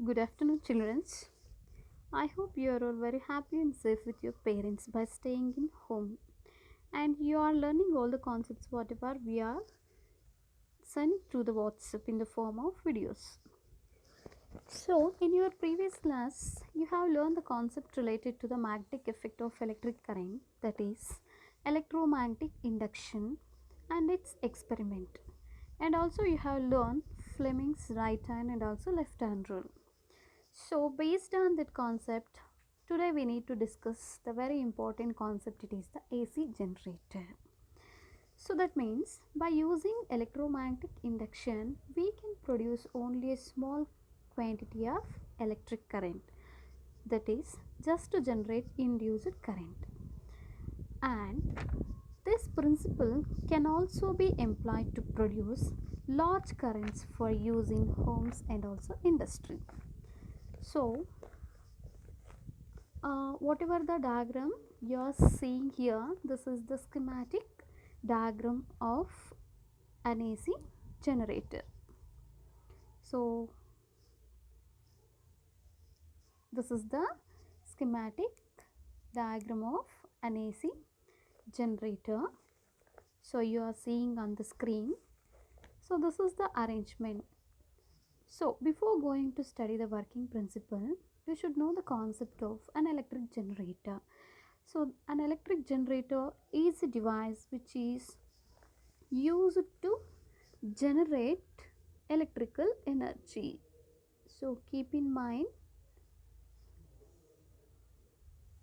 Good afternoon, children. I hope you are all very happy and safe with your parents by staying in home, and you are learning all the concepts whatever we are sending through the WhatsApp in the form of videos. So, in your previous class, you have learned the concept related to the magnetic effect of electric current, that is, electromagnetic induction, and its experiment. And also, you have learned Fleming's right hand and also left hand rule. So, based on that concept, today we need to discuss the very important concept, it is the AC generator. So, that means by using electromagnetic induction, we can produce only a small quantity of electric current, that is, just to generate induced current. And this principle can also be employed to produce large currents for use in homes and also industry. So, whatever the diagram you are seeing here, this is the schematic diagram of an AC generator. So this is the schematic diagram of an AC generator. So you are seeing on the screen. So this is the arrangement. So before going to study the working principle, you should know the concept of an electric generator. So an electric generator is a device which is used to generate electrical energy. So keep in mind,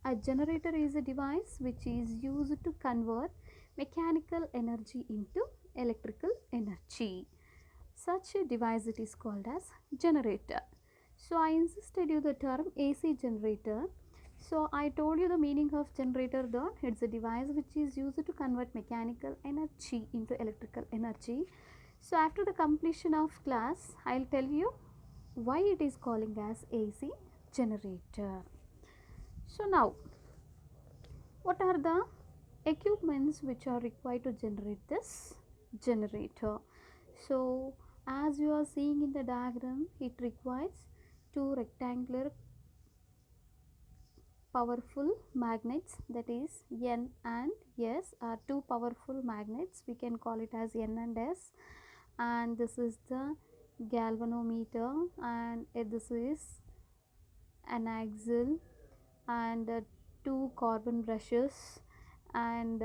a generator is a device which is used to convert mechanical energy into electrical energy. Such a device it is called as generator. So I insisted you the term AC generator. So I told you the meaning of generator though. It's a device which is used to convert mechanical energy into electrical energy. So after the completion of class, I'll tell you why it is calling as AC generator. So now, what are the equipments which are required to generate this generator? So as you are seeing in the diagram, it requires two rectangular powerful magnets, that is N and S are two powerful magnets. We can call it as N and S, and this is the galvanometer, and this is an axle, and two carbon brushes, and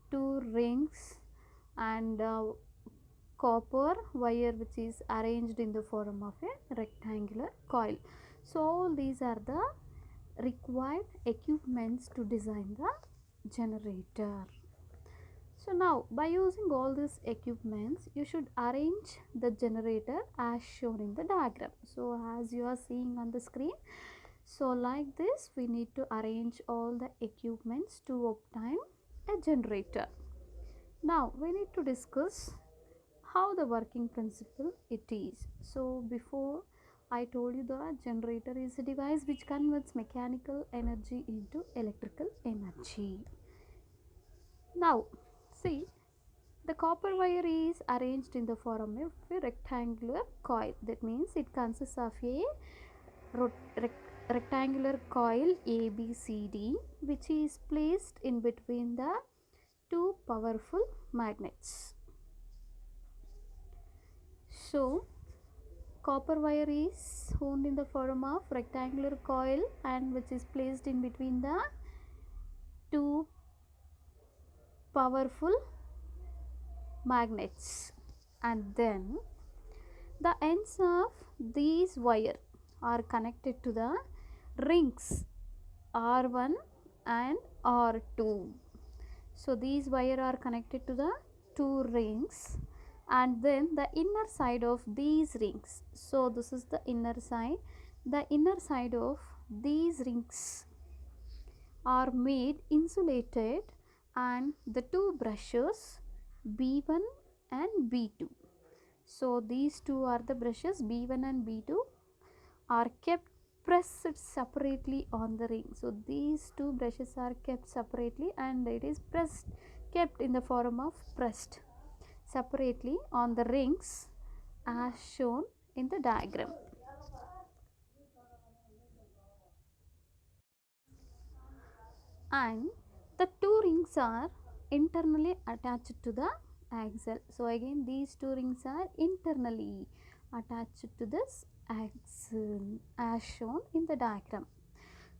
two rings, and copper wire which is arranged in the form of a rectangular coil. So all these are the required equipments to design the generator. So now by using all these equipments, you should arrange the generator as shown in the diagram. So as you are seeing on the screen, so like this we need to arrange all the equipments to obtain a generator. Now we need to discuss how the working principle it is. So before I told you the generator is a device which converts mechanical energy into electrical energy. Now see, the copper wire is arranged in the form of a rectangular coil. That means it consists of a rectangular coil ABCD which is placed in between the two powerful magnets. So copper wire is wound in the form of rectangular coil and which is placed in between the two powerful magnets, and then the ends of these wire are connected to the rings R1 and R2. So these wire are connected to the two rings, and then the inner side of these rings, so this is the inner side, the inner side of these rings are made insulated, and the two brushes B1 and B2, so these two are the brushes B1 and B2 are kept pressed separately on the ring. So these two brushes are kept separately and it is pressed, kept in the form of pressed separately on the rings as shown in the diagram. and the two rings are internally attached to the axle. So again these two rings are internally attached to this axle as shown in the diagram,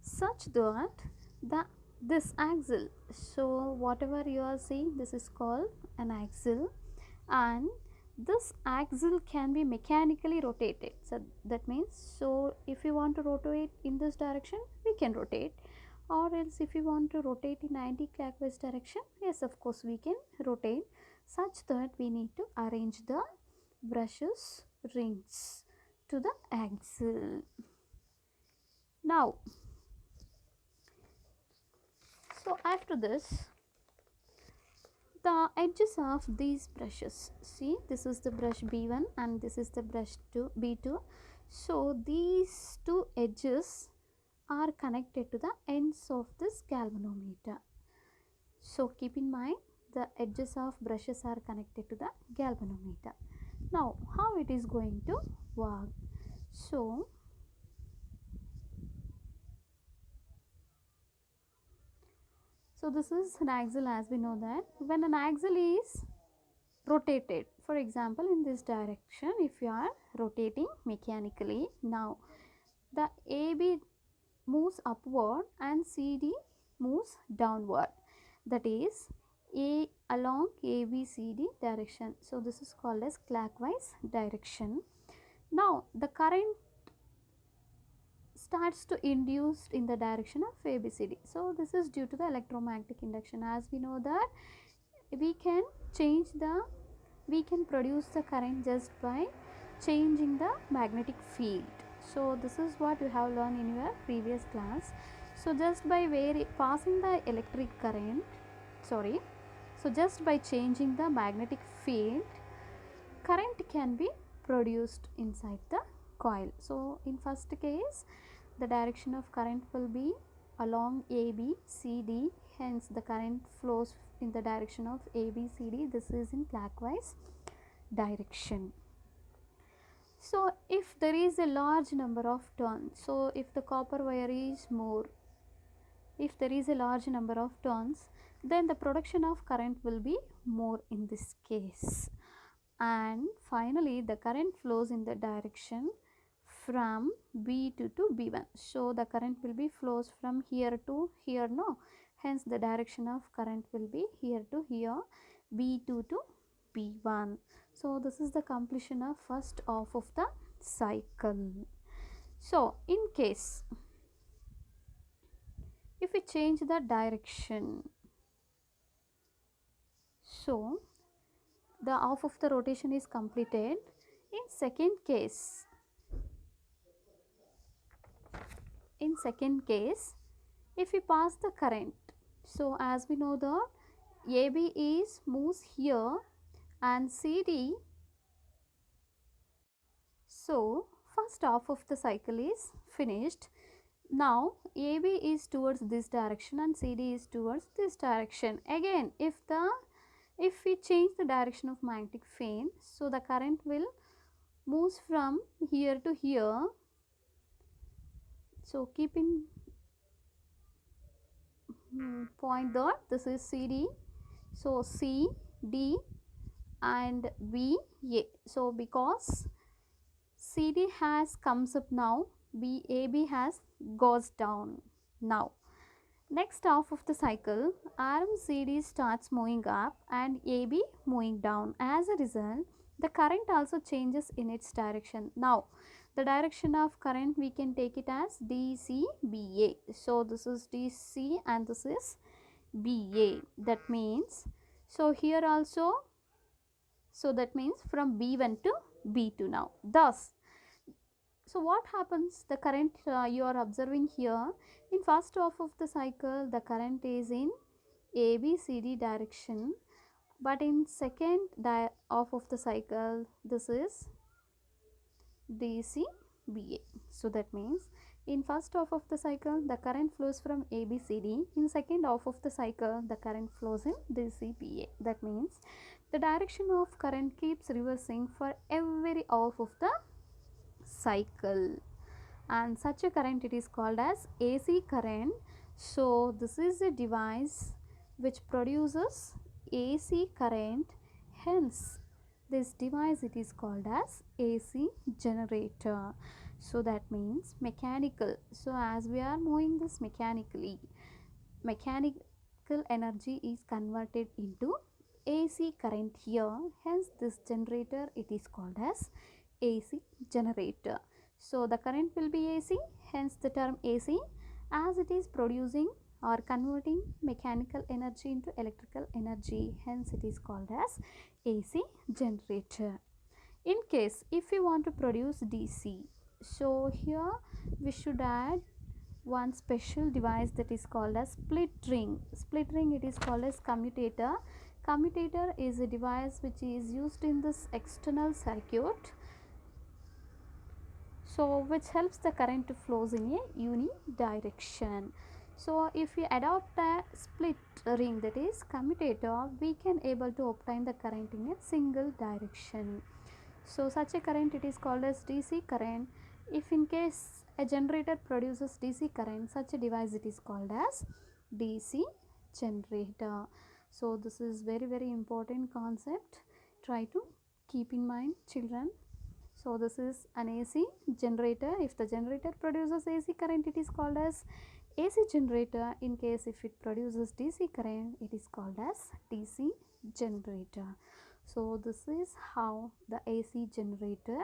such that the this axle, so whatever you are seeing, this is called an axle, and this axle can be mechanically rotated. So that means, so if you want to rotate in this direction, we can rotate, or else if you want to rotate in anti-clockwise direction, yes, of course we can rotate, such that we need to arrange the brushes rings to the axle. Now, so after this, the edges of these brushes, see, this is the brush B1 and this is the brush B2. So these two edges are connected to the ends of this galvanometer. So keep in mind, the edges of brushes are connected to the galvanometer. Now how it is going to work? So this is an axle, as we know that when an axle is rotated, for example in this direction, if you are rotating mechanically, now the AB moves upward and CD moves downward, that is A along ABCD direction. So this is called as clockwise direction. Now the current starts to induce in the direction of ABCD. So this is due to the electromagnetic induction. As we know that we can produce the current just by changing the magnetic field. So this is what you have learned in your previous class. So just by passing the electric current, so just by changing the magnetic field, current can be produced inside the coil. So in first case, the direction of current will be along ABCD, hence the current flows in the direction of ABCD. This is in clockwise direction. So if there is a large number of turns, so if the copper wire is more, if there is a large number of turns, then the production of current will be more in this case. And finally the current flows in the direction from B2 to B1. So the current will be flows from here to here, no, hence the direction of current will be here to here, B2 to B1. So this is the completion of first half of the cycle. So in case if we change the direction, so the half of the rotation is completed. In second case, if we pass the current, so as we know that AB is moves here and CD, so first half of the cycle is finished. Now AB is towards this direction and CD is towards this direction. Again, if we change the direction of magnetic field, so the current will moves from here to here. So keep in point that this is CD, so C, D and B, A. So because CD has comes up now, AB has goes down. Now next half of the cycle, RMCD starts moving up and AB moving down. As a result, the current also changes in its direction. Now the direction of current we can take it as DCBA. So this is DC and this is BA. That means, so here also, so that means from B1 to B2 now. Thus, so what happens, the current you are observing here, in first half of the cycle the current is in ABCD direction, but in second half of the cycle this is DCBA. So that means in first half of the cycle the current flows from ABCD, in second half of the cycle the current flows in DCBA. That means the direction of current keeps reversing for every half of the cycle, and such a current it is called as AC current, So this is a device which produces AC current, hence this device it is called as AC generator. So that means mechanical. So as we are moving this mechanically, mechanical energy is converted into AC current here, hence this generator it is called as AC generator. So the current will be AC, hence the term AC, as it is producing or converting mechanical energy into electrical energy, hence it is called as AC generator. In case if we want to produce DC, so here we should add one special device that is called as split ring. Split ring it is called as commutator. Commutator is a device which is used in this external circuit, so which helps the current to flows in a unidirection. So if we adopt a split ring, that is commutator, we can able to obtain the current in a single direction. So such a current it is called as DC current. If in case a generator produces DC current, such a device it is called as DC generator. So this is very important concept. Try to keep in mind, children. So this is an AC generator. If the generator produces AC current, it is called as AC generator. In case if it produces DC current, it is called as DC generator. So this is how the AC generator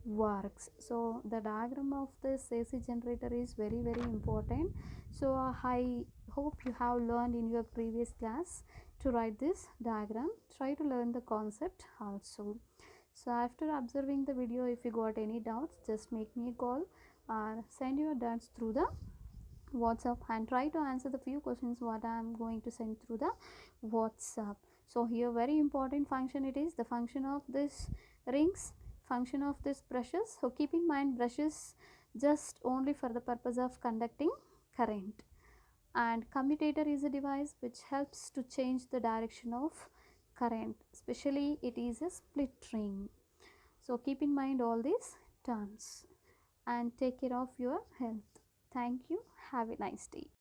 works. So the diagram of this AC generator is very important. So I hope you have learned in your previous class to write this diagram. Try to learn the concept also. So after observing the video, if you got any doubts, just make me a call or send your doubts through the WhatsApp and try to answer the few questions what I am going to send through the WhatsApp. So here very important function it is, the function of this rings, function of this brushes. So keep in mind brushes just only for the purpose of conducting current, and commutator is a device which helps to change the direction of current, especially it is a split ring. So keep in mind all these terms and take care of your health. Thank you. Have a nice day.